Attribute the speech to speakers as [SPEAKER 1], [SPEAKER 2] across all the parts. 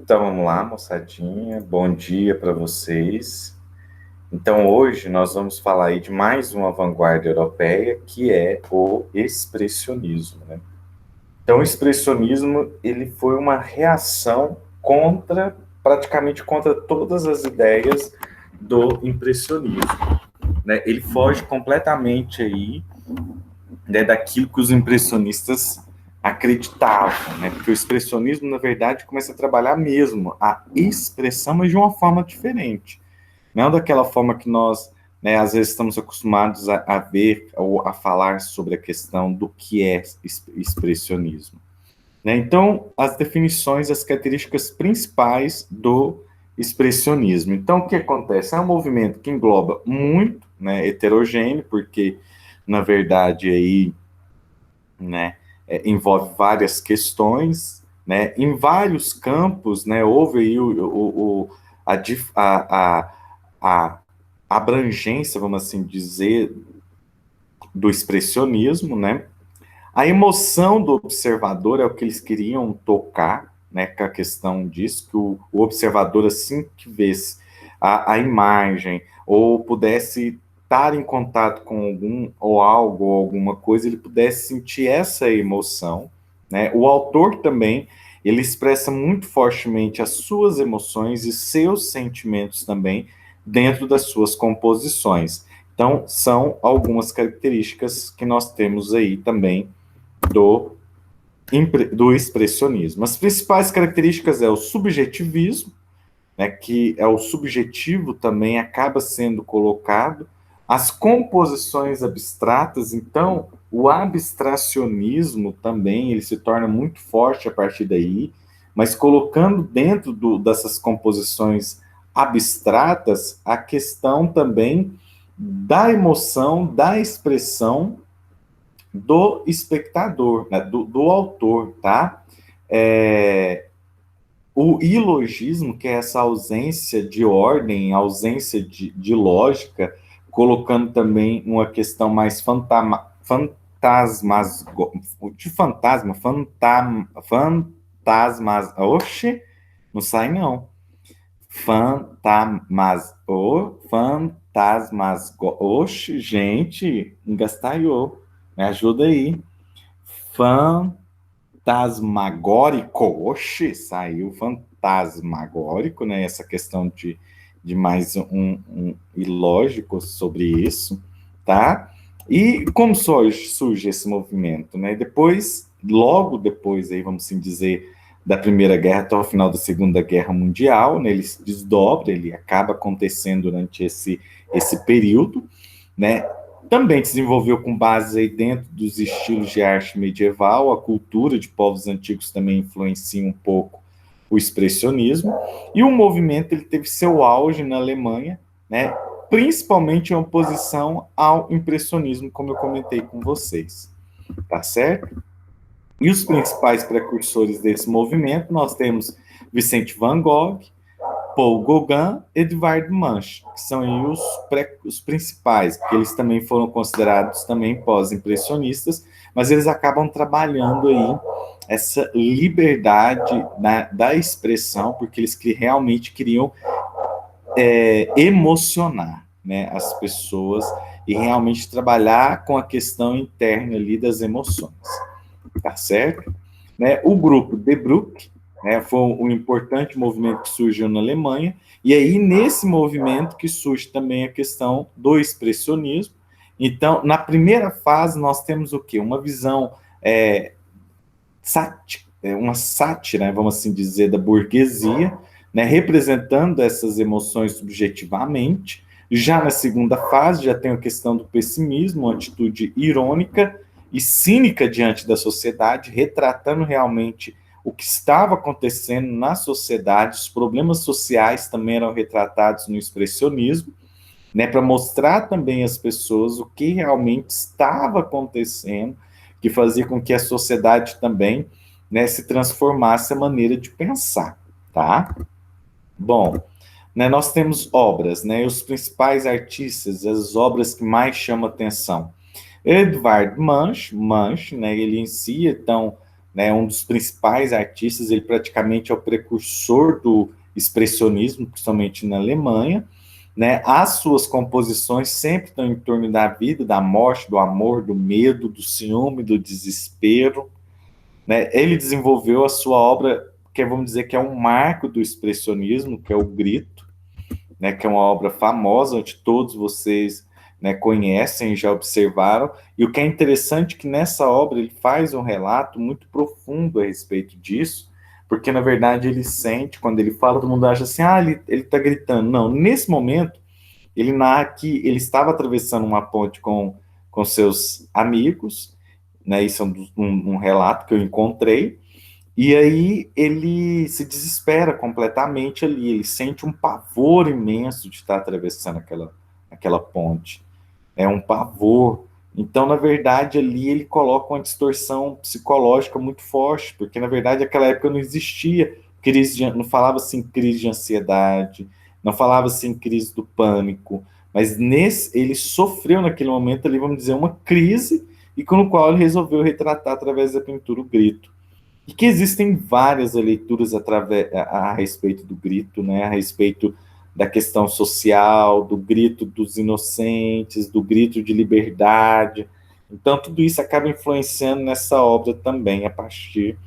[SPEAKER 1] Então vamos lá, moçadinha. Bom dia para vocês. Então hoje nós vamos falar aí de mais uma vanguarda europeia, que é o expressionismo, né? Então o expressionismo, ele foi uma reação contra, praticamente contra todas as ideias do impressionismo, né? Ele foge completamente aí, né, daquilo que os impressionistas acreditavam, né? Porque o expressionismo, na verdade, começa a trabalhar mesmo a expressão, mas de uma forma diferente. Não daquela forma que nós, né, às vezes estamos acostumados a ver ou a falar sobre a questão do que é expressionismo, né? Então, as definições, as características principais do expressionismo. Então, o que acontece? É um movimento que engloba muito, né, heterogêneo, porque, na verdade, aí, né, envolve várias questões, né, em vários campos, né, houve aí a, a abrangência, vamos assim dizer, do expressionismo, né, a emoção do observador é o que eles queriam tocar, né, com a questão disso, que o observador, assim que vesse a imagem, ou pudesse estar em contato com algum, ou algo, ou alguma coisa, ele pudesse sentir essa emoção, né. O autor também, ele expressa muito fortemente as suas emoções e seus sentimentos também dentro das suas composições. Então, são algumas características que nós temos aí também do, do expressionismo. As principais características é o subjetivismo, né, que é o subjetivo também acaba sendo colocado, as composições abstratas, então o abstracionismo também ele se torna muito forte a partir daí, mas colocando dentro dessas composições abstratas a questão também da emoção, da expressão do espectador, né, do autor, tá? É, o ilogismo, que é essa ausência de ordem, ausência de lógica, colocando também uma questão mais fantasmas, de fantasma, fantasmas, oxe, não sai não. Fantasmas, oxe, gente, engastalhou, me ajuda aí. Fantasmagórico, oxe, saiu fantasmagórico, né? Essa questão de mais um ilógico sobre isso, tá? E como surge esse movimento, né? Depois, logo depois, aí vamos assim dizer, da Primeira Guerra até o final da Segunda Guerra Mundial, né? Ele se desdobra, ele acaba acontecendo durante esse período, né? Também desenvolveu com base aí dentro dos estilos de arte medieval, a cultura de povos antigos também influencia um pouco o expressionismo, e o movimento ele teve seu auge na Alemanha, né, principalmente em oposição ao impressionismo, como eu comentei com vocês, tá certo? E os principais precursores desse movimento, nós temos Vicente Van Gogh, Paul Gauguin, Edvard Munch, que são aí os principais, porque eles também foram considerados também pós-impressionistas, mas eles acabam trabalhando aí essa liberdade da expressão, porque eles realmente queriam emocionar, né, as pessoas e realmente trabalhar com a questão interna ali das emoções, tá certo? Né? O grupo De Broek, né, foi um importante movimento que surgiu na Alemanha, e aí nesse movimento que surge também a questão do expressionismo. Então, na primeira fase, nós temos o quê? Uma visão uma sátira, vamos assim dizer, da burguesia, né, representando essas emoções subjetivamente. Já na segunda fase, já tem a questão do pessimismo, uma atitude irônica e cínica diante da sociedade, retratando realmente o que estava acontecendo na sociedade, os problemas sociais também eram retratados no expressionismo, né, para mostrar também às pessoas o que realmente estava acontecendo, que fazia com que a sociedade também, né, se transformasse a maneira de pensar, tá? Bom, né, nós temos obras, né, os principais artistas, as obras que mais chamam atenção. Edvard Munch, né, ele em si, então, né, um dos principais artistas, ele praticamente é o precursor do expressionismo, principalmente na Alemanha, né? As suas composições sempre estão em torno da vida, da morte, do amor, do medo, do ciúme, do desespero, né? Ele desenvolveu a sua obra, que vamos dizer que é um marco do expressionismo, que é o Grito, né? Que é uma obra famosa, onde todos vocês, né, conhecem, já observaram. E o que é interessante é que nessa obra ele faz um relato muito profundo a respeito disso, porque na verdade ele sente, quando ele fala, todo mundo acha assim, ah, ele tá gritando. Não, nesse momento ele narra que ele estava atravessando uma ponte com seus amigos, né? Isso é um relato que eu encontrei. E aí ele se desespera completamente ali, ele sente um pavor imenso de estar atravessando aquela ponte. É um pavor. Então, na verdade, ali ele coloca uma distorção psicológica muito forte, porque na verdade naquela época não existia não falava assim crise de ansiedade, não falava assim crise do pânico, mas ele sofreu naquele momento ali, vamos dizer, uma crise, e com o qual ele resolveu retratar através da pintura o grito. E que existem várias leituras a respeito do grito, né? A respeito da questão social, do grito dos inocentes, do grito de liberdade. Então, tudo isso acaba influenciando nessa obra também, a partir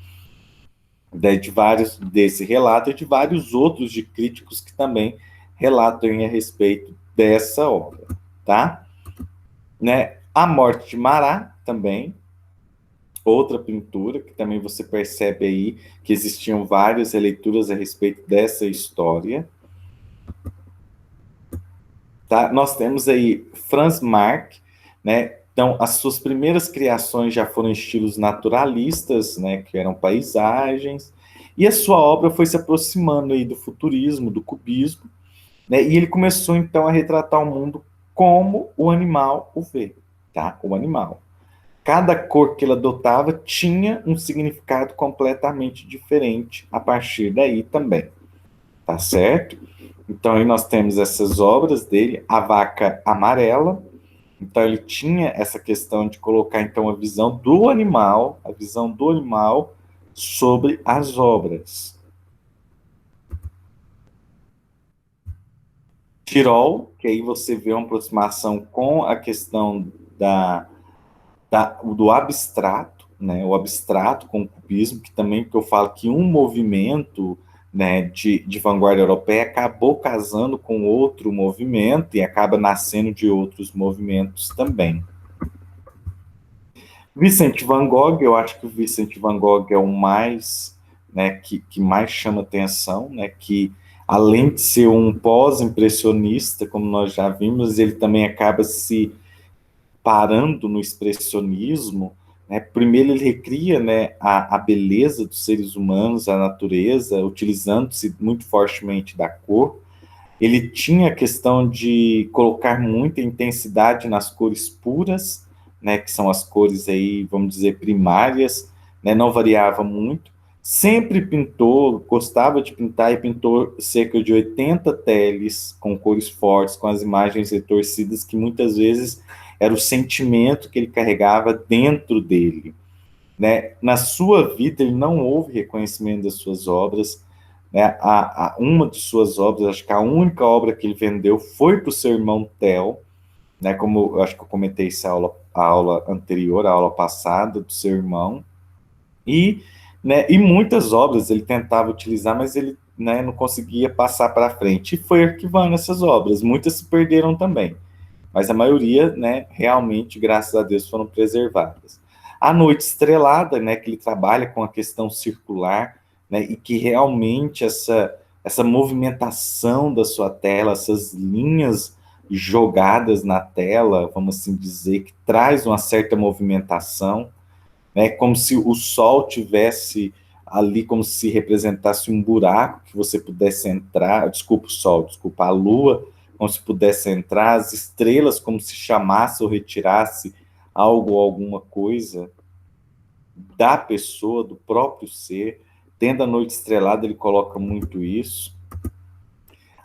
[SPEAKER 1] de vários desse relato e de vários outros de críticos que também relatam a respeito dessa obra, tá? Né? A Morte de Marat também, outra pintura que também você percebe aí que existiam várias releituras a respeito dessa história. Tá? Nós temos aí Franz Marc, né? Então, as suas primeiras criações já foram estilos naturalistas, né, que eram paisagens, e a sua obra foi se aproximando aí do futurismo, do cubismo, né? E ele começou então a retratar o mundo como o animal o vê, tá? O animal. Cada cor que ele adotava tinha um significado completamente diferente a partir daí também, tá certo? Então aí nós temos essas obras dele, A Vaca Amarela. Então ele tinha essa questão de colocar então a visão do animal sobre as obras. Tirol, que aí você vê uma aproximação com a questão do abstrato, né, o abstrato com o cubismo, que também que eu falo que um movimento, né, de vanguarda europeia acabou casando com outro movimento e acaba nascendo de outros movimentos também. Vicente Van Gogh, eu acho que o Vicente Van Gogh é o mais, né, que mais chama atenção, né, que além de ser um pós-impressionista, como nós já vimos, ele também acaba se parando no expressionismo, né? Primeiro ele recria, né, a beleza dos seres humanos, a natureza, utilizando-se muito fortemente da cor. Ele tinha a questão de colocar muita intensidade nas cores puras, né, que são as cores aí, vamos dizer, primárias, né, não variava muito. Sempre pintou, gostava de pintar e pintou cerca de 80 teles com cores fortes, com as imagens retorcidas, que muitas vezes era o sentimento que ele carregava dentro dele. Né? Na sua vida, ele não houve reconhecimento das suas obras. Né? Uma de suas obras, acho que a única obra que ele vendeu foi para o seu irmão Theo, né? Como eu acho que eu comentei isso a aula anterior, a aula passada, do seu irmão. E, né, e muitas obras ele tentava utilizar, mas ele, né, não conseguia passar para frente. E foi arquivando essas obras. Muitas se perderam também, mas a maioria, né, realmente, graças a Deus, foram preservadas. A Noite Estrelada, né, que ele trabalha com a questão circular, né, e que realmente essa movimentação da sua tela, essas linhas jogadas na tela, vamos assim dizer, que traz uma certa movimentação, né, como se o sol tivesse ali, como se representasse um buraco que você pudesse entrar, desculpa o sol, desculpa a lua, como se pudesse entrar, as estrelas como se chamasse ou retirasse algo ou alguma coisa da pessoa, do próprio ser. Dentro da Noite Estrelada ele coloca muito isso.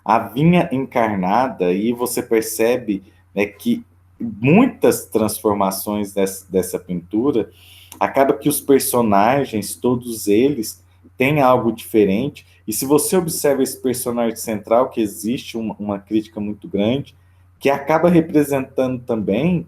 [SPEAKER 1] A Vinha Encarnada, aí você percebe, né, que muitas transformações dessa pintura, Acaba que os personagens, todos eles, têm algo diferente, e se você observa esse personagem central, que existe uma crítica muito grande, que acaba representando também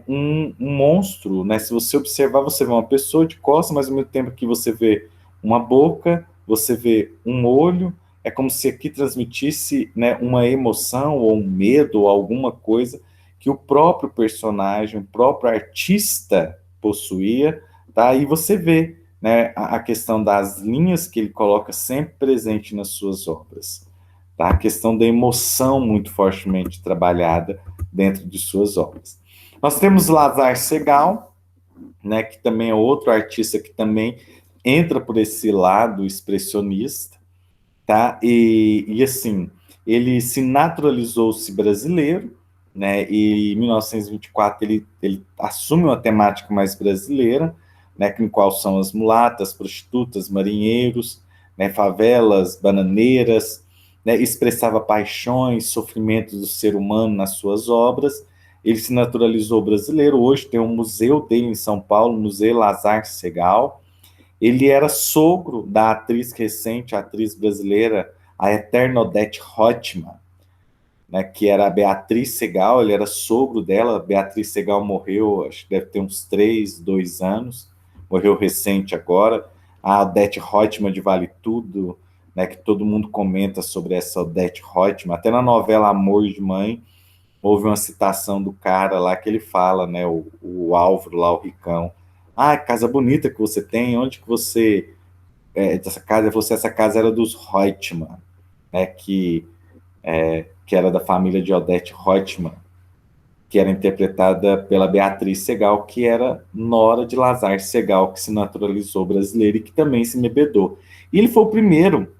[SPEAKER 1] um monstro, né? Se você observar, você vê uma pessoa de costas, mas ao mesmo tempo que você vê uma boca, você vê um olho, é como se aqui transmitisse, né, uma emoção ou um medo ou alguma coisa que o próprio personagem, o próprio artista possuía, tá? E você vê, né, a questão das linhas que ele coloca sempre presente nas suas obras, tá? A questão da emoção muito fortemente trabalhada dentro de suas obras. Nós temos Lazar Segal, né, que também é outro artista que também entra por esse lado expressionista, tá? E assim, ele se naturalizou-se brasileiro, né? E em 1924 ele assume uma temática mais brasileira, né? Com qual são as mulatas, prostitutas, marinheiros, né? Favelas, bananeiras, né? Expressava paixões, sofrimentos do ser humano nas suas obras. Ele se naturalizou brasileiro. Hoje tem um museu dele em São Paulo, Museu Lazar Segal. Ele era sogro da atriz recente, a atriz brasileira, a eterna Odete Roitman, né, que era a Beatriz Segal, ele era sogro dela. Beatriz Segal morreu, acho que deve ter uns 2 anos, morreu recente agora. A Odete Roitman de Vale Tudo, né, que todo mundo comenta sobre essa Odete Roitman, até na novela Amor de Mãe, houve uma citação do cara lá que ele fala, né, o Álvaro lá, o Ricão, ah, casa bonita que você tem, onde que você essa casa era dos Reutemann, né, que era da família de Odete Reutemann, que era interpretada pela Beatriz Segal, que era nora de Lazar Segal, que se naturalizou brasileiro e que também se embebedou. E ele foi o primeiro,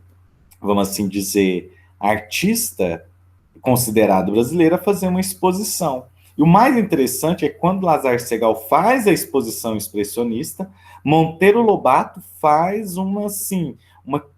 [SPEAKER 1] vamos assim dizer, artista considerado brasileiro a fazer uma exposição. E o mais interessante é que quando Lazar Segal faz a exposição expressionista, Monteiro Lobato faz uma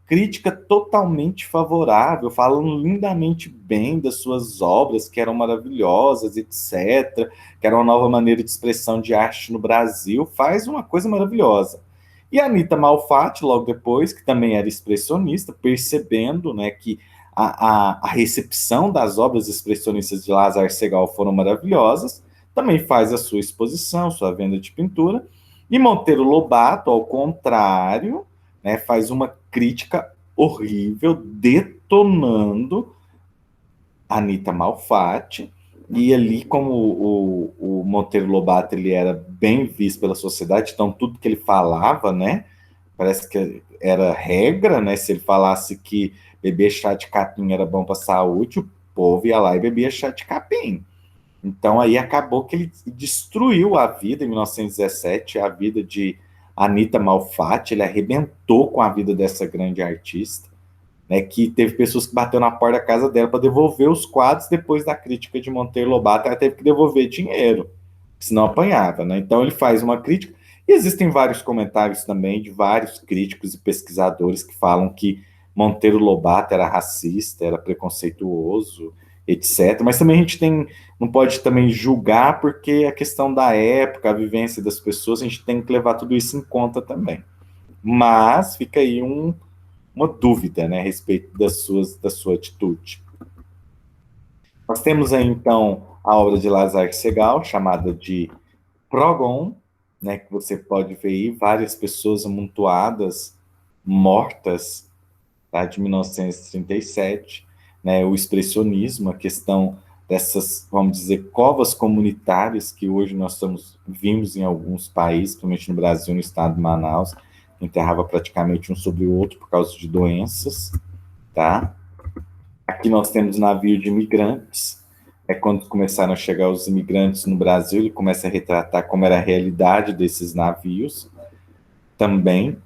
[SPEAKER 1] crítica totalmente favorável, falando lindamente bem das suas obras, que eram maravilhosas, etc., que era uma nova maneira de expressão de arte no Brasil, faz uma coisa maravilhosa. E a Anitta Malfatti, logo depois, que também era expressionista, percebendo, né, que a recepção das obras expressionistas de Lazar Segal foram maravilhosas, também faz a sua exposição, sua venda de pintura, e Monteiro Lobato, ao contrário, né, faz uma crítica horrível, detonando Anitta Malfatti, e ali, como o Monteiro Lobato ele era bem visto pela sociedade, então tudo que ele falava, né, parece que era regra, né, se ele falasse que beber chá de capim era bom para a saúde, o povo ia lá e bebia chá de capim. Então aí acabou que ele destruiu a vida em 1917, a vida de Anitta Malfatti, ele arrebentou com a vida dessa grande artista, né, que teve pessoas que bateu na porta da casa dela para devolver os quadros depois da crítica de Monteiro Lobato, ela teve que devolver dinheiro, senão apanhava, né? Então ele faz uma crítica, e existem vários comentários também de vários críticos e pesquisadores que falam que Monteiro Lobato era racista, era preconceituoso, etc. Mas também a gente não pode também julgar, porque a questão da época, a vivência das pessoas, a gente tem que levar tudo isso em conta também. Mas fica aí uma dúvida, né, a respeito da sua atitude. Nós temos aí, então, a obra de Lazar Segal, chamada de Progon, né, que você pode ver aí várias pessoas amontoadas, mortas, tá, de 1937, né, o expressionismo, a questão dessas, vamos dizer, covas comunitárias que hoje vimos em alguns países, principalmente no Brasil, no estado de Manaus, enterrava praticamente um sobre o outro por causa de doenças, tá? Aqui nós temos navio de imigrantes. É quando começaram a chegar os imigrantes no Brasil, ele começa a retratar como era a realidade desses navios também.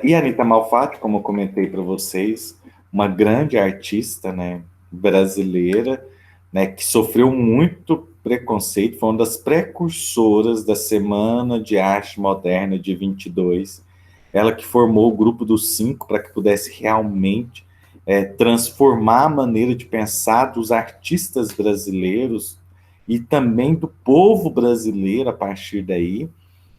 [SPEAKER 1] E a Anitta Malfatti, como eu comentei para vocês, uma grande artista, né, brasileira, né, que sofreu muito preconceito, foi uma das precursoras da Semana de Arte Moderna de 22. Ela que formou o grupo dos cinco para que pudesse realmente transformar a maneira de pensar dos artistas brasileiros e também do povo brasileiro a partir daí,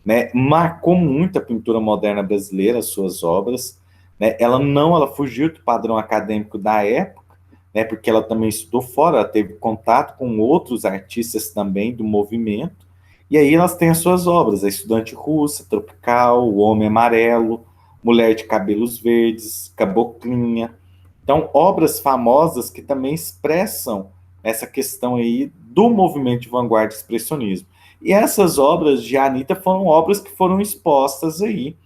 [SPEAKER 1] né? Marcou muito a pintura moderna brasileira, as suas obras, né? Ela fugiu do padrão acadêmico da época, né? Porque ela também estudou fora, ela teve contato com outros artistas também do movimento, e aí elas têm as suas obras, a Estudante Russa, Tropical, O Homem Amarelo, Mulher de Cabelos Verdes, Caboclinha. Então, obras famosas que também expressam essa questão aí do movimento de vanguarda e expressionismo. E essas obras de Anitta foram obras que foram expostas aí.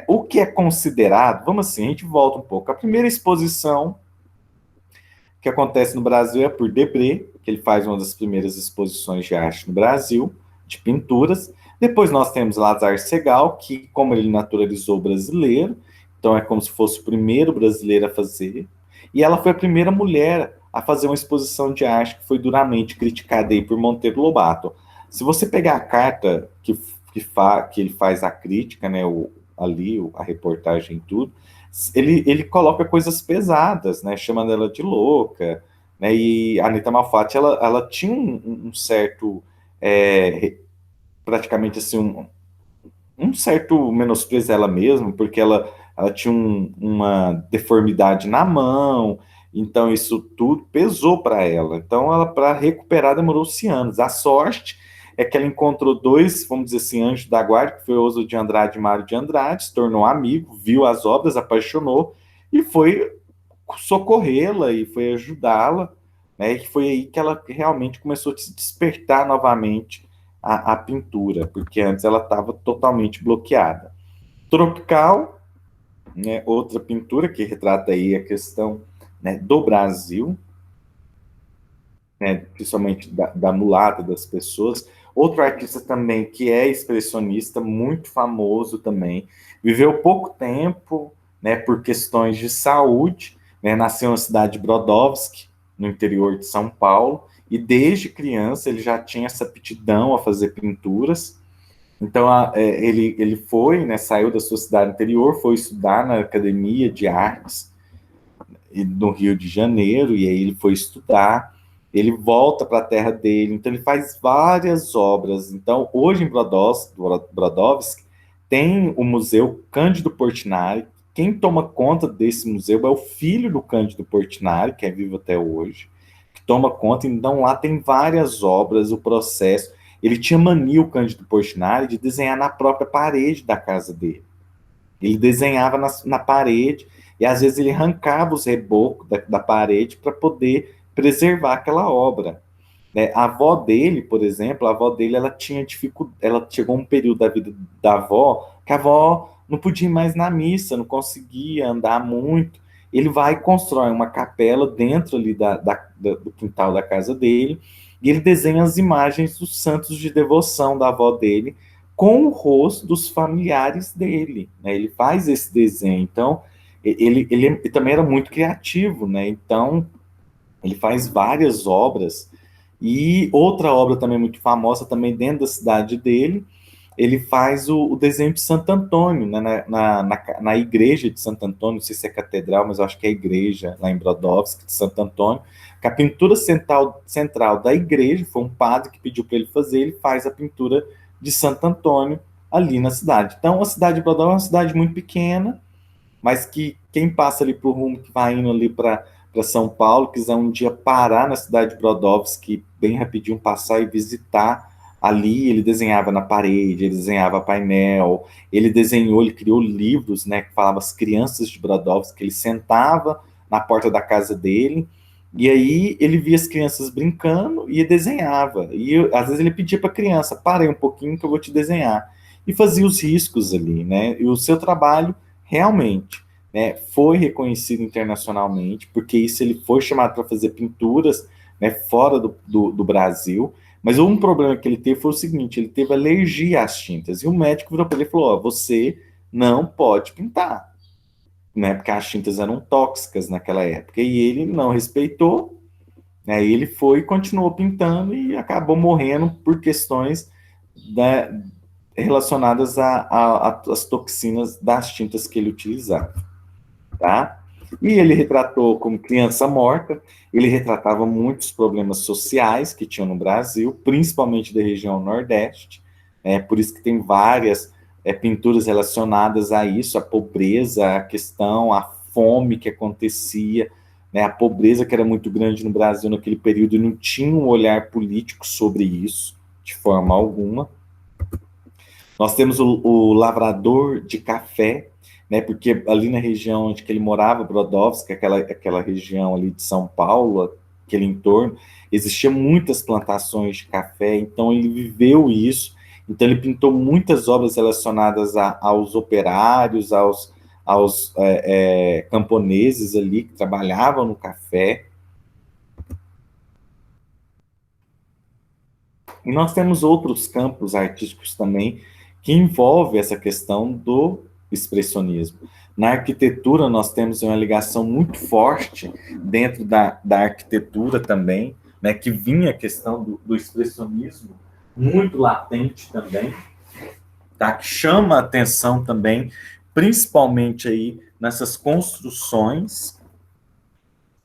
[SPEAKER 1] O que é considerado, vamos assim, a gente volta um pouco. A primeira exposição que acontece no Brasil é por Debré, que ele faz uma das primeiras exposições de arte no Brasil, de pinturas. Depois nós temos Lazar Segal, que, como ele naturalizou o brasileiro, então é como se fosse o primeiro brasileiro a fazer. E ela foi a primeira mulher a fazer uma exposição de arte que foi duramente criticada aí por Monteiro Lobato. Se você pegar a carta que ele faz a crítica, né, a reportagem e tudo, ele coloca coisas pesadas, né, chamando ela de louca, né, e a Anitta Malfatti, ela tinha um certo, praticamente assim, um certo menosprezo a ela mesma, porque ela tinha uma deformidade na mão, então isso tudo pesou para ela. Então, ela, para recuperar, demorou-se anos. A sorte é que ela encontrou dois, vamos dizer assim, anjos da guarda, que foi o Oswald de Andrade e Mário de Andrade, se tornou amigo, viu as obras, apaixonou e foi socorrê-la e foi ajudá-la, né? E foi aí que ela realmente começou a se despertar novamente a pintura, porque antes ela estava totalmente bloqueada. Tropical, né, outra pintura que retrata aí a questão, né, do Brasil, né, principalmente da mulata das pessoas. Outro artista também que é expressionista, muito famoso também, viveu pouco tempo, né, por questões de saúde, né, nasceu na cidade de Brodowski, no interior de São Paulo, e desde criança ele já tinha essa aptidão a fazer pinturas. Então ele foi, né, saiu da sua cidade interior, foi estudar na Academia de Artes no Rio de Janeiro, e aí ele foi estudar, ele volta para a terra dele, então ele faz várias obras. Então, hoje em Brodowski tem o Museu Cândido Portinari. Quem toma conta desse museu é o filho do Cândido Portinari, que é vivo até hoje, que toma conta. Então, lá tem várias obras, o processo. Ele tinha mania, o Cândido Portinari, de desenhar na própria parede da casa dele. Ele desenhava na parede e às vezes ele arrancava os rebocos da parede para poder preservar aquela obra. Né? A avó dele, por exemplo, a avó dele, ela tinha dificuldade, ela chegou um período da vida da avó que a avó não podia ir mais na missa, não conseguia andar muito. Ele vai e constrói uma capela dentro ali do quintal da casa dele e ele desenha as imagens dos santos de devoção da avó dele com o rosto dos familiares dele, né? Ele faz esse desenho, então ele também era muito criativo, né? Então ele faz várias obras e outra obra também muito famosa também dentro da cidade dele, ele faz o desenho de Santo Antônio, né? Na igreja de Santo Antônio, não sei se é catedral, mas eu acho que é a igreja lá em Brodowski de Santo Antônio, que a pintura central da igreja, foi um padre que pediu para ele fazer, ele faz a pintura de Santo Antônio ali na cidade. Então, a cidade de Brodowski é uma cidade muito pequena, mas que quem passa ali para o rumo que vai indo ali para São Paulo, quiser um dia parar na cidade de Brodowski, bem rapidinho passar e visitar ali, ele desenhava na parede, ele desenhava painel, ele criou livros, né, que falava as crianças de Brodowski, que ele sentava na porta da casa dele, e aí ele via as crianças brincando e desenhava. E às vezes ele pedia para a criança, parei um pouquinho que eu vou te desenhar. E fazia os riscos ali, né? E o seu trabalho realmente, né, foi reconhecido internacionalmente, porque isso ele foi chamado para fazer pinturas, né, fora do Brasil. Mas um problema que ele teve foi o seguinte: ele teve alergia às tintas. E o médico virou para ele e falou: Ó, você não pode pintar, né, porque as tintas eram tóxicas naquela época. E ele não respeitou, né, ele foi e continuou pintando e acabou morrendo por questões da, relacionadas às toxinas das tintas que ele utilizava, tá? E ele retratou como Criança Morta, ele retratava muitos problemas sociais que tinham no Brasil, principalmente da região Nordeste, por isso que tem várias pinturas relacionadas a isso, a pobreza, a questão, a fome que acontecia, né, a pobreza que era muito grande no Brasil naquele período e não tinha um olhar político sobre isso, de forma alguma. Nós temos o lavrador de café, né, porque ali na região onde que ele morava, Brodowski, aquela região ali de São Paulo, aquele entorno, existiam muitas plantações de café, então ele viveu isso, então ele pintou muitas obras relacionadas aos operários, aos camponeses ali que trabalhavam no café. E nós temos outros campos artísticos também que envolvem essa questão do expressionismo. Na arquitetura, nós temos uma ligação muito forte dentro da arquitetura também, né, que vinha a questão do expressionismo muito latente também, tá, que chama a atenção também, principalmente aí nessas construções,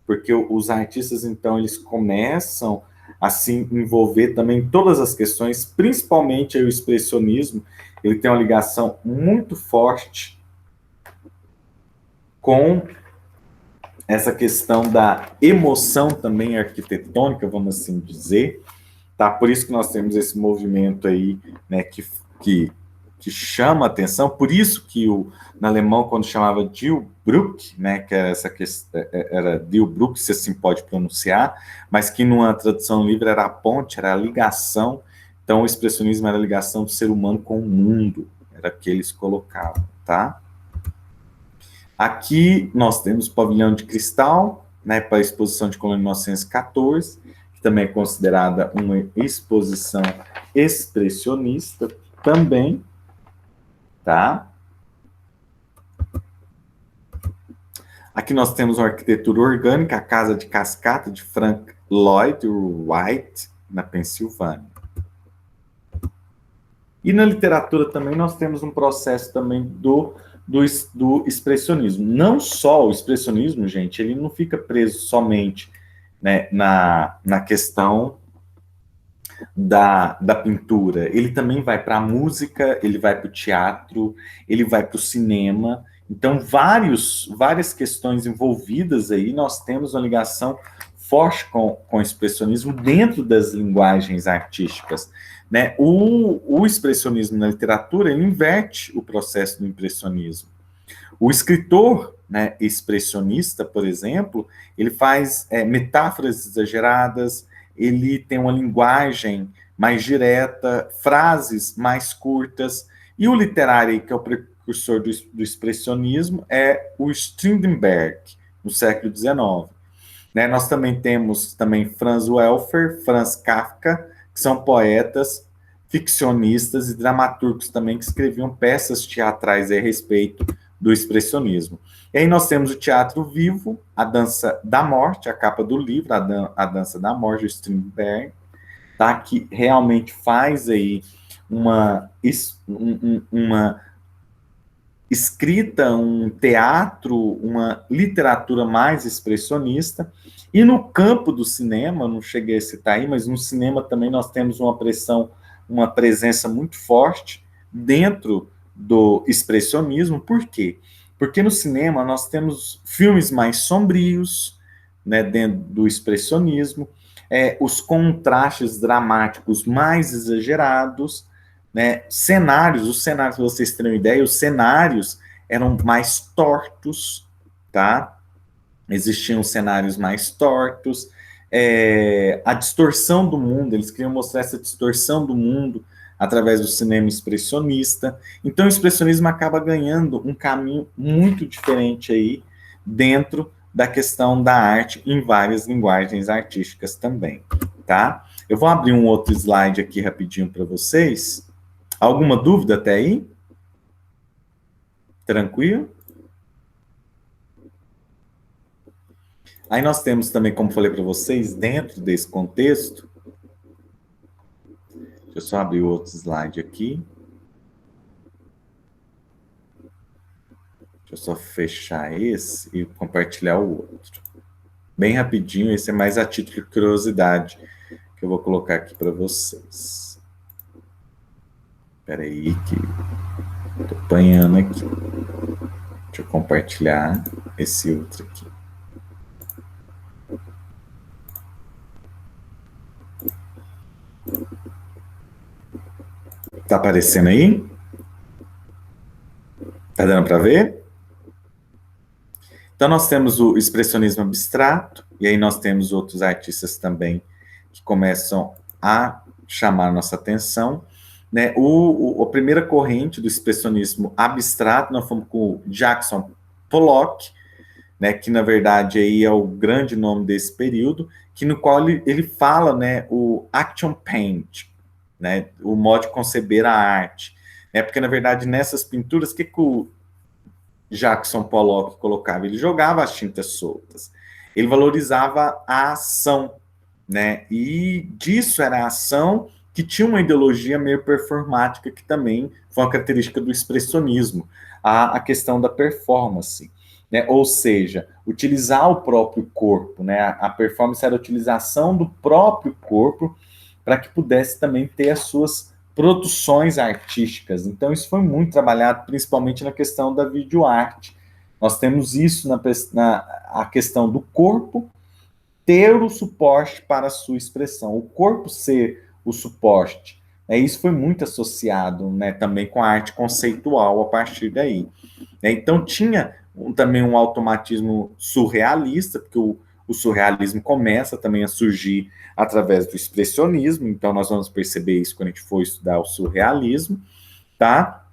[SPEAKER 1] porque os artistas, então, eles começam a se envolver também em todas as questões, principalmente aí o expressionismo, ele tem uma ligação muito forte com essa questão da emoção também arquitetônica, vamos assim dizer, tá? Por isso que nós temos esse movimento aí, né, que chama atenção, por isso que no alemão, quando chamava Dilbrück, né, que era essa questão, era Dilbrück, se assim pode pronunciar, mas que numa tradução livre era a ponte, era a ligação, então o expressionismo era a ligação do ser humano com o mundo, era o que eles colocavam, tá? Aqui nós temos o pavilhão de cristal, né, para a exposição de Colônia 1914, que também é considerada uma exposição expressionista também, tá? Aqui nós temos uma arquitetura orgânica, a Casa de Cascata de Frank Lloyd Wright, na Pensilvânia. E na literatura também nós temos um processo também do expressionismo. Não só o expressionismo, gente, ele não fica preso somente, né, na questão da pintura. Ele também vai para a música, ele vai para o teatro, ele vai para o cinema. Então, várias questões envolvidas aí, nós temos uma ligação forte com o expressionismo dentro das linguagens artísticas. Né? O expressionismo na literatura, ele inverte o processo do impressionismo. O escritor, né, expressionista, por exemplo, ele faz metáforas exageradas, ele tem uma linguagem mais direta, frases mais curtas, e o literário, que é o precursor do expressionismo, é o Strindberg, no século XIX. Né, nós também temos Franz Welfer, Franz Kafka, que são poetas, ficcionistas e dramaturgos também que escreviam peças teatrais a respeito do expressionismo. E aí nós temos o Teatro Vivo, a Dança da Morte, a capa do livro, a Dança da Morte, do Strindberg, tá? Que realmente faz aí uma escrita, um teatro, uma literatura mais expressionista. E no campo do cinema, não cheguei a citar aí, mas no cinema também nós temos uma presença muito forte dentro do expressionismo. Por quê? Porque no cinema nós temos filmes mais sombrios, né, dentro do expressionismo, os contrastes dramáticos mais exagerados, né, os cenários, para vocês terem uma ideia, os cenários eram mais tortos, tá? Existiam cenários mais tortos, a distorção do mundo, eles queriam mostrar essa distorção do mundo através do cinema expressionista. Então, o expressionismo acaba ganhando um caminho muito diferente aí dentro da questão da arte em várias linguagens artísticas também, tá? Eu vou abrir um outro slide aqui rapidinho para vocês. Alguma dúvida até aí? Tranquilo? Aí nós temos também, como falei para vocês, dentro desse contexto, deixa eu só abrir outro slide aqui. Deixa eu só fechar esse e compartilhar o outro. Bem rapidinho, esse é mais a título de curiosidade que eu vou colocar aqui para vocês. Espera aí que estou apanhando aqui. Deixa eu compartilhar esse outro aqui. Tá aparecendo aí? Tá dando para ver? Então, nós temos o expressionismo abstrato, e aí nós temos outros artistas também que começam a chamar nossa atenção. Né? A primeira corrente do expressionismo abstrato, nós fomos com o Jackson Pollock, né, que na verdade aí é o grande nome desse período, que no qual ele fala, né, o action paint, né, o modo de conceber a arte. Né, porque na verdade nessas pinturas, o que o Jackson Pollock colocava? Ele jogava as tintas soltas. Ele valorizava a ação, né? E disso era a ação que tinha uma ideologia meio performática, que também foi uma característica do expressionismo, a questão da performance, né? Ou seja, utilizar o próprio corpo, né? A performance era a utilização do próprio corpo para que pudesse também ter as suas produções artísticas. Então, isso foi muito trabalhado, principalmente na questão da videoarte. Nós temos isso a questão do corpo ter o suporte para a sua expressão, o corpo ser o suporte. Isso foi muito associado, né, também com a arte conceitual a partir daí. Então, tinha também um automatismo surrealista, porque o surrealismo começa também a surgir através do expressionismo, então nós vamos perceber isso quando a gente for estudar o surrealismo, tá?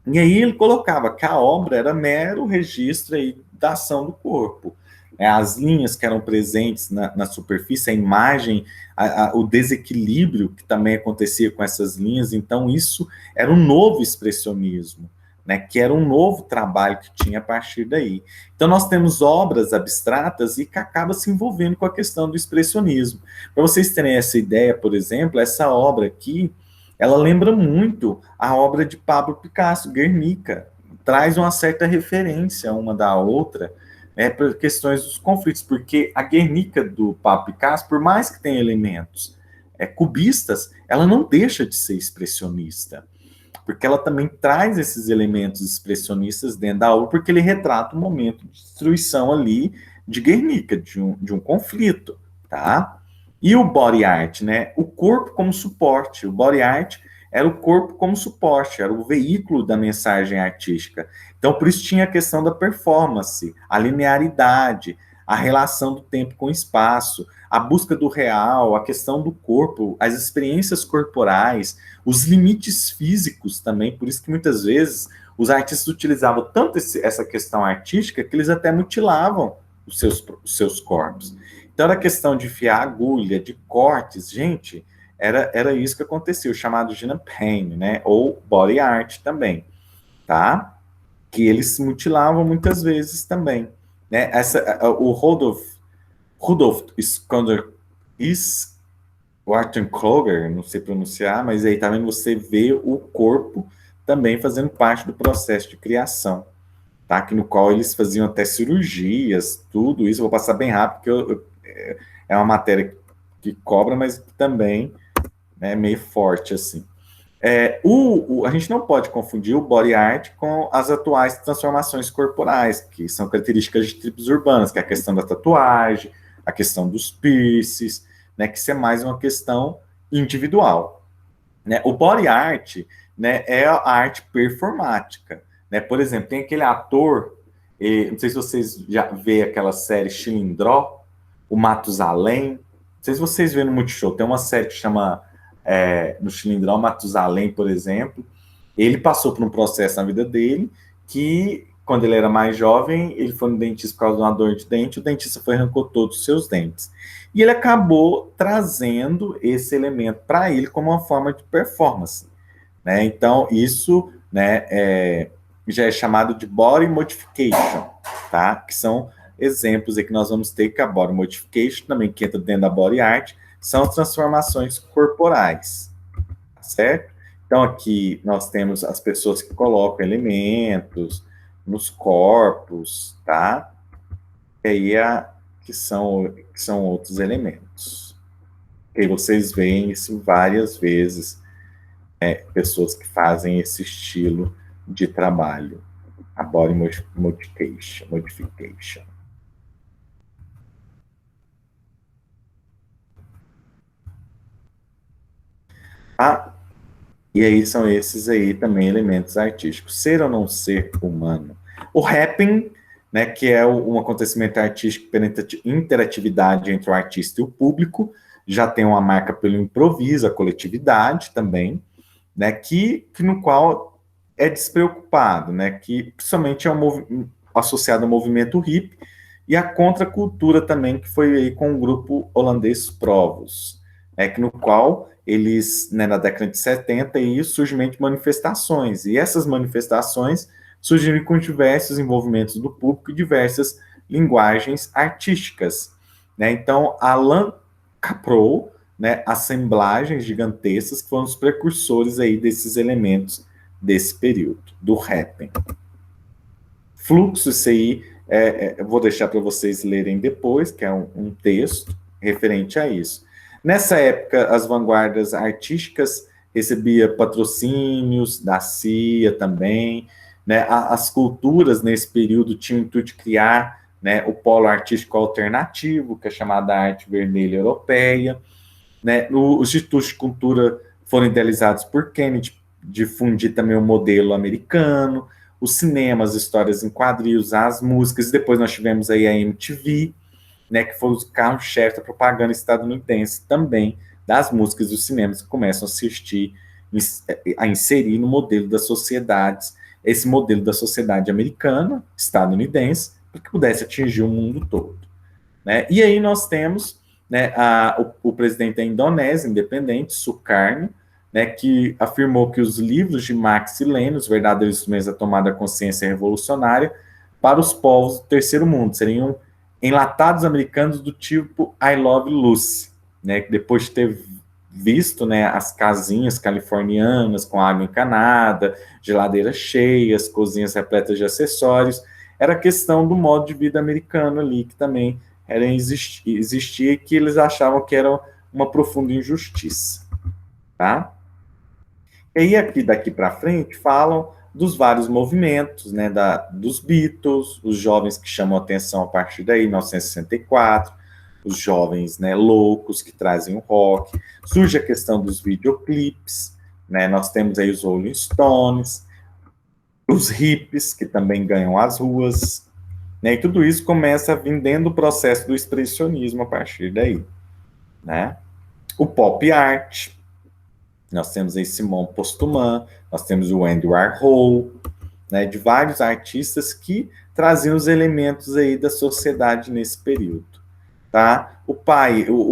[SPEAKER 1] E aí ele colocava que a obra era mero registro aí da ação do corpo. As linhas que eram presentes na superfície, a imagem, o desequilíbrio que também acontecia com essas linhas, então isso era um novo expressionismo, né, que era um novo trabalho que tinha a partir daí. Então nós temos obras abstratas e que acaba se envolvendo com a questão do expressionismo. Para vocês terem essa ideia, por exemplo, essa obra aqui, ela lembra muito a obra de Pablo Picasso, Guernica, traz uma certa referência uma da outra, por questões dos conflitos, porque a Guernica do Pablo Picasso, por mais que tenha elementos cubistas, ela não deixa de ser expressionista, porque ela também traz esses elementos expressionistas dentro da obra, porque ele retrata um momento de destruição ali de Guernica, de um conflito, tá? E o body art, né? O corpo como suporte. O body art era o corpo como suporte, era o veículo da mensagem artística. Então, por isso tinha a questão da performance, a linearidade, a relação do tempo com o espaço, a busca do real, a questão do corpo, as experiências corporais, os limites físicos também. Por isso que muitas vezes os artistas utilizavam tanto essa questão artística que eles até mutilavam os seus corpos. Então, era questão de enfiar agulha, de cortes, gente, era isso que acontecia, o chamado Gina Pain, né, ou body art também, tá? Que eles se mutilavam muitas vezes também, né? O Rudolf Schwarzenkloger, não sei pronunciar, mas aí também você vê o corpo também fazendo parte do processo de criação, tá? Que no qual eles faziam até cirurgias, tudo isso. Eu vou passar bem rápido, porque é uma matéria que cobra, mas também é meio forte, assim. A gente não pode confundir o body art com as atuais transformações corporais, que são características de tribos urbanas, que é a questão da tatuagem, a questão dos piercings, né, que isso é mais uma questão individual. Né? O body art, né, é a arte performática. Né? Por exemplo, tem aquele ator, não sei se vocês já vê aquela série Chilindró, o Matusalém, não sei se vocês vêem no Multishow, tem uma série que chama no Chilindró, Matusalém, por exemplo. Ele passou por um processo na vida dele que, quando ele era mais jovem, ele foi no dentista por causa de uma dor de dente, o dentista foi e arrancou todos os seus dentes. E ele acabou trazendo esse elemento para ele como uma forma de performance. Né? Então, isso, né, já é chamado de body modification, tá? Que são exemplos aí que nós vamos ter, que a body modification, também que entra dentro da body art, são as transformações corporais, tá certo? Então, aqui nós temos as pessoas que colocam elementos, nos corpos, tá? E aí que são outros elementos. E aí vocês veem isso várias vezes, pessoas que fazem esse estilo de trabalho, a body modification. Ah, e aí são esses aí também elementos artísticos. Ser ou não ser humano. O rapping, né, que é um acontecimento artístico pela interatividade entre o artista e o público, já tem uma marca pelo improviso, a coletividade também, né, que no qual é despreocupado, né, que principalmente é associado ao movimento hip e à contracultura também, que foi aí com o grupo holandês Provos, que no qual eles, né, na década de 70, e isso surgimento de manifestações, e essas manifestações surgiram com diversos envolvimentos do público e diversas linguagens artísticas, né, então Alan Caprow, né, assemblagens gigantescas que foram os precursores aí desses elementos desse período, do rapping. Fluxo, isso aí, eu vou deixar para vocês lerem depois, que é um texto referente a isso. Nessa época, as vanguardas artísticas recebiam patrocínios da CIA também, né? As culturas nesse período tinham o intuito de criar, né, o polo artístico alternativo, que é chamada arte vermelha europeia, né? Os institutos de cultura foram idealizados por Kennedy, difundir também o modelo americano, os cinemas, histórias em quadrinhos, as músicas, e depois nós tivemos aí a MTV, né, que foi o carro-chefe da propaganda estadunidense também, das músicas dos cinemas que começam a inserir no modelo das sociedades, esse modelo da sociedade americana, estadunidense, para que pudesse atingir o mundo todo. Né? E aí nós temos, né, o presidente da Indonésia, independente, Sukarno, né, que afirmou que os livros de Marx e Lenin, os verdadeiros instrumentos da tomada da consciência revolucionária, para os povos do terceiro mundo, seriam enlatados americanos do tipo I Love Lucy, né, que depois de ter visto, né, as casinhas californianas com água encanada, geladeiras cheias, cozinhas repletas de acessórios, era questão do modo de vida americano ali, que também existia e que eles achavam que era uma profunda injustiça, tá? E aí aqui daqui para frente falam dos vários movimentos, né, dos Beatles, os jovens que chamam atenção a partir daí, 1964, os jovens, né, loucos que trazem o rock, surge a questão dos videoclipes, né, nós temos aí os Rolling Stones, os hippies que também ganham as ruas, né, e tudo isso começa vindo o processo do expressionismo a partir daí, né? O pop art, nós temos aí Simon Postman, nós temos o Andy Warhol, né, de vários artistas que traziam os elementos aí da sociedade nesse período, tá? O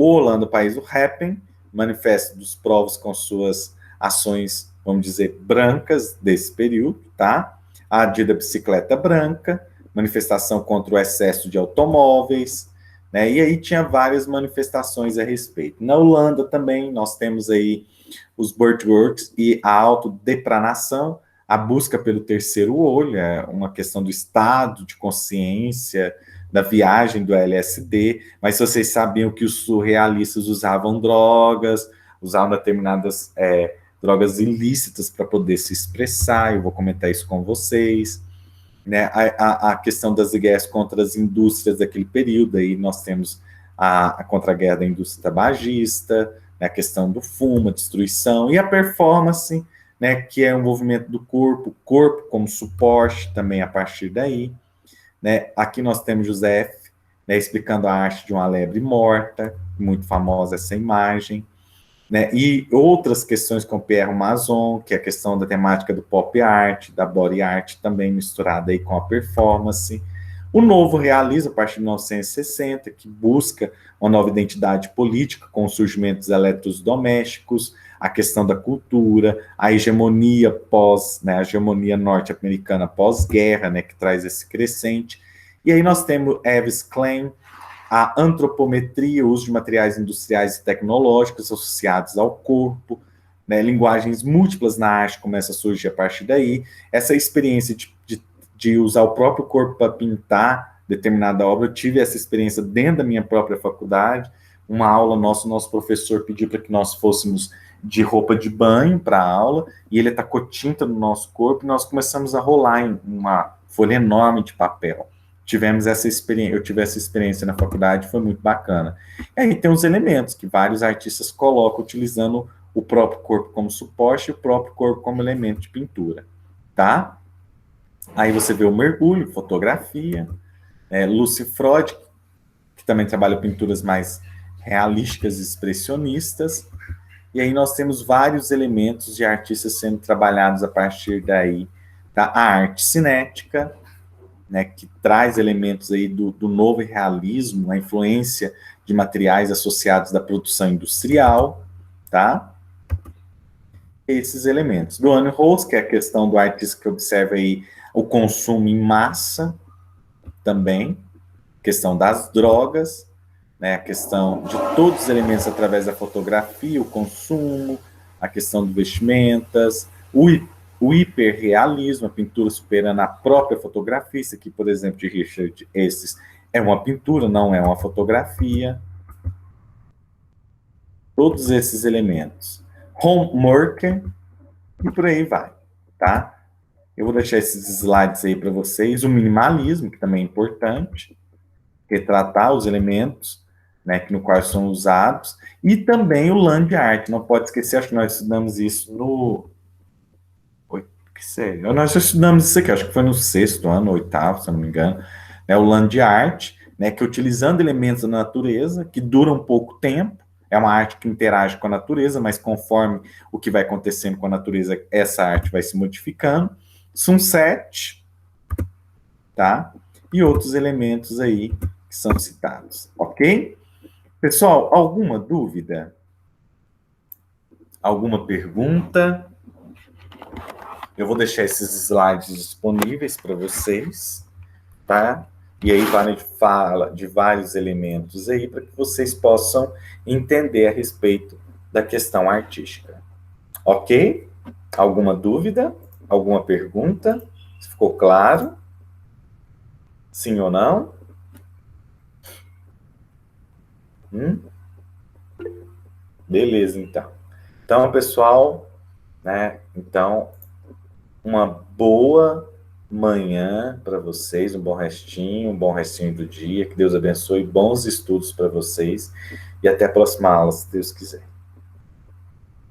[SPEAKER 1] Holanda, o país do rapping, manifesto dos povos com suas ações, vamos dizer, brancas desse período, tá? A Dia da Bicicleta Branca, manifestação contra o excesso de automóveis, né? E aí tinha várias manifestações a respeito. Na Holanda também nós temos aí os Burtworks e a autodepranação, a busca pelo terceiro olho, é uma questão do estado de consciência, da viagem do LSD, mas se vocês sabiam que os surrealistas usavam drogas, usavam determinadas drogas ilícitas para poder se expressar, eu vou comentar isso com vocês, né? A questão das guerras contra as indústrias daquele período, aí nós temos a contra-guerra da indústria tabagista, né, a questão do fumo, a destruição, e a performance, né, que é o movimento do corpo, o corpo como suporte também a partir daí. Né? Aqui nós temos José, né, explicando a arte de uma lebre morta, muito famosa essa imagem. Né? E outras questões com Pierre Mazon, que é a questão da temática do pop art, da body art, também misturada aí com a performance. O novo realismo, a partir de 1960, que busca uma nova identidade política com o surgimento dos eletrodomésticos, a questão da cultura, a hegemonia a hegemonia norte-americana pós-guerra, né, que traz esse crescente. E aí nós temos Yves Klein, a antropometria, o uso de materiais industriais e tecnológicos associados ao corpo, né, linguagens múltiplas na arte começa a surgir a partir daí, essa experiência de de usar o próprio corpo para pintar determinada obra. Eu tive essa experiência dentro da minha própria faculdade. Uma aula nossa, o nosso professor pediu para que nós fôssemos de roupa de banho para a aula, e ele tacou tinta no nosso corpo, e nós começamos a rolar em uma folha enorme de papel. Tivemos essa experiência, eu tive essa experiência na faculdade, foi muito bacana. E aí tem os elementos que vários artistas colocam, utilizando o próprio corpo como suporte e o próprio corpo como elemento de pintura, tá? Aí você vê o mergulho, fotografia, Lucy Freud, que também trabalha pinturas mais realísticas e expressionistas, e aí nós temos vários elementos de artistas sendo trabalhados a partir daí, tá? A arte cinética, né, que traz elementos aí do novo realismo, a influência de materiais associados da produção industrial, tá? Esses elementos. Do Anne Rose, que é a questão do artista que observa aí o consumo em massa, também, questão das drogas, né, a questão de todos os elementos através da fotografia, o consumo, a questão de vestimentas, o hiperrealismo, a pintura superando a própria fotografia. Isso aqui, por exemplo, de Richard Estes, é uma pintura, não é uma fotografia. Todos esses elementos. Homework, e por aí vai, tá? Eu vou deixar esses slides aí para vocês. O minimalismo, que também é importante, retratar os elementos, né, no qual são usados, e também o land art. Não pode esquecer, acho que nós estudamos isso no... Que sério? Nós já estudamos isso aqui, acho que foi no 6º ano, 8º, se eu não me engano, né, o land art, né, que utilizando elementos da natureza, que duram pouco tempo, é uma arte que interage com a natureza, mas conforme o que vai acontecendo com a natureza, essa arte vai se modificando. Sunset, tá? E outros elementos aí que são citados, ok? Pessoal, alguma dúvida? Alguma pergunta? Eu vou deixar esses slides disponíveis para vocês, tá? E aí fala de vários elementos aí para que vocês possam entender a respeito da questão artística. Ok? Alguma dúvida? Alguma pergunta? Ficou claro? Sim ou não? Beleza, então. Então, pessoal, né? Então, uma boa manhã para vocês, um bom restinho do dia. Que Deus abençoe, bons estudos para vocês. E até a próxima aula, se Deus quiser.